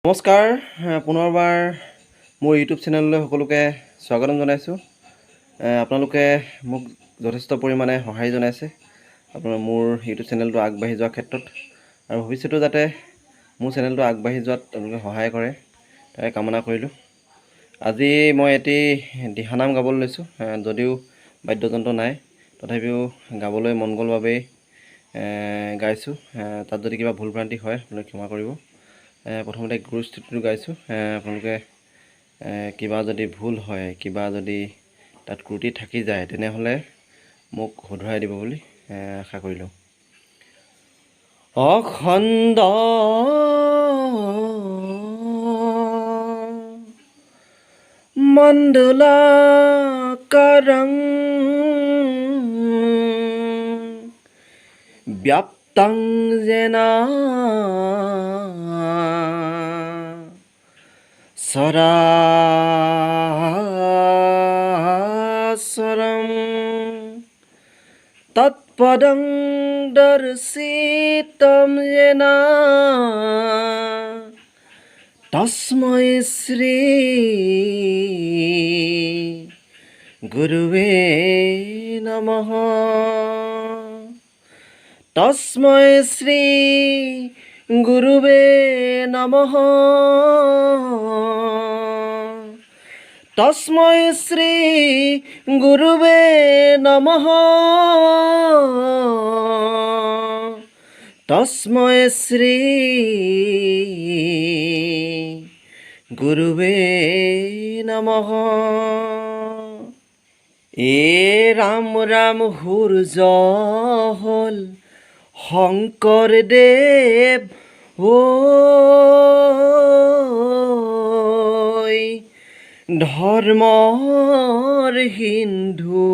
নমস্কাৰ পুনৰবাৰ মোৰ ইউটিউব চেনেললৈ সকলোকে স্বাগতম জনাইছোঁ। আপোনালোকে মোক যথেষ্ট পৰিমাণে সঁহাৰি জনাইছে মোৰ ইউটিউব চেনেলটো আগবাঢ়ি যোৱাৰ ক্ষেত্ৰত, আৰু ভৱিষ্যতেও যাতে মোৰ চেনেলটো আগবাঢ়ি যোৱাত আপোনালোকে সহায় কৰে তাকে কামনা কৰিলোঁ। আজি মই এটি দিহানাম গাবলৈ লৈছোঁ, যদিও বাদ্যযন্ত্ৰ নাই তথাপিও গাবলৈ মন গ'ল বাবেই গাইছোঁ। তাত যদি কিবা ভুল ভ্ৰান্তি হয় আপোনালোকে ক্ষমা কৰিব। প্ৰথমতে গুৰুস্তুতিটো গাইছোঁ, আপোনালোকে কিবা যদি ভুল হয়, কিবা যদি তাত ত্ৰুটি থাকি যায় তেনেহ'লে মোক শুধৰাই দিব বুলি আশা কৰিলোঁ। অখণ্ড মণ্ডলাকাৰং ব্যাপ্তং যেন চৰাচৰম তৎপদং দৰ্শিতম যেন তস্मै শ্ৰী গুৰুৱে নমঃ। তস্मै শ্ৰী গুৰুৱে নমঃ। তস্मै শ্ৰী গুৰুৱে নমঃ। তস্मै শ্ৰী গুৰুৱে নমঃ। ৰাম ৰাম সূৰ্য হ'ল শংকৰদেৱ ধৰ্মৰ সিন্ধু,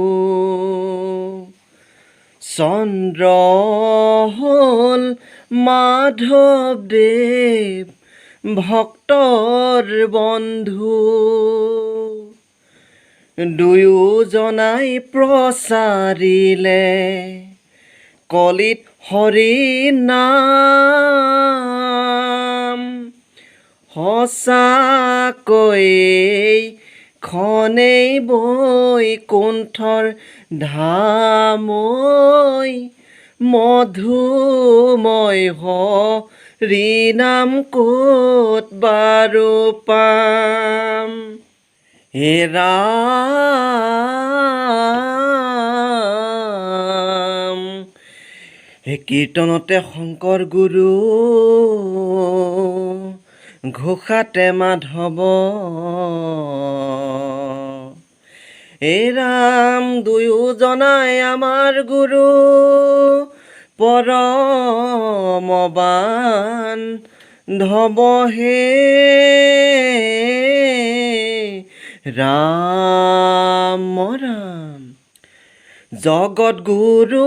চন্দ্ৰ হ'ল মাধৱদেৱ ভক্তৰ বন্ধু। দুয়োজনাই প্ৰচাৰিলে কলিত হৰি নাম, সঁচাকৈয়ে খনেই বৈকুণ্ঠৰ ধামৈ মধুময় হৰি নাম ক'ত বাৰু পাম। ৰাম কীৰ্তনতে শংকৰ গুৰু, ঘোষাতে মাধৱ। ৰাম দুয়োজনাই আমাৰ গুৰু, পৰম বান্ধৱ হে। ৰাম ৰাম জগত গুৰু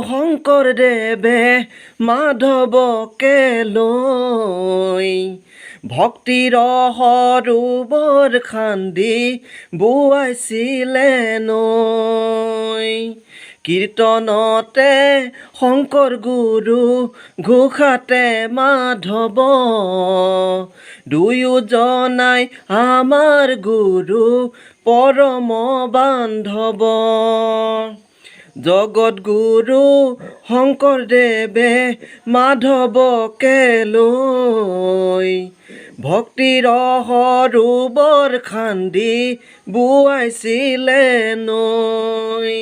শংকৰদেৱে মাধৱকে লৈ ভক্তিৰ সৰোবৰ খান্দি বোৱাইছিলে নৈ। কীৰ্তনতে শংকৰ গুৰু, ঘোষাতে মাধৱ, দুয়োজনাই আমাৰ গুৰু পৰম বান্ধৱ। জগত গুৰু শংকৰদেৱে মাধৱকে লৈ ভক্তিৰ সৰোবৰ খান্দি বোৱাইছিলে নৈ।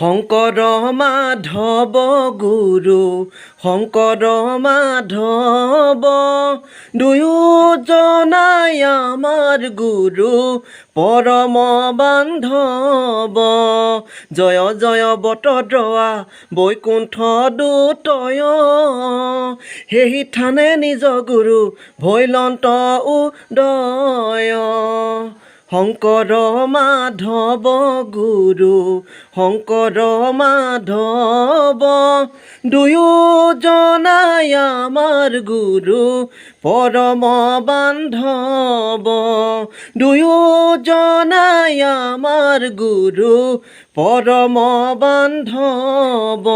শংকৰ মাধৱ গুৰু, শংকৰ মাধৱ, দুয়োজনাই আমাৰ গুৰু পৰম বান্ধৱ। জয় জয় বটদ্ৰৱা বৈকুণ্ঠ দুতয়, সেই থানে নিজ গুৰু ভৈলন্ত উদয়। শংকৰ মাধৱ গুৰু, শংকৰ মাধৱ, দুয়োজনাই আমাৰ গুৰু পৰম বান্ধৱ। দুয়োজনাই আমাৰ গুৰু পৰম বান্ধৱ।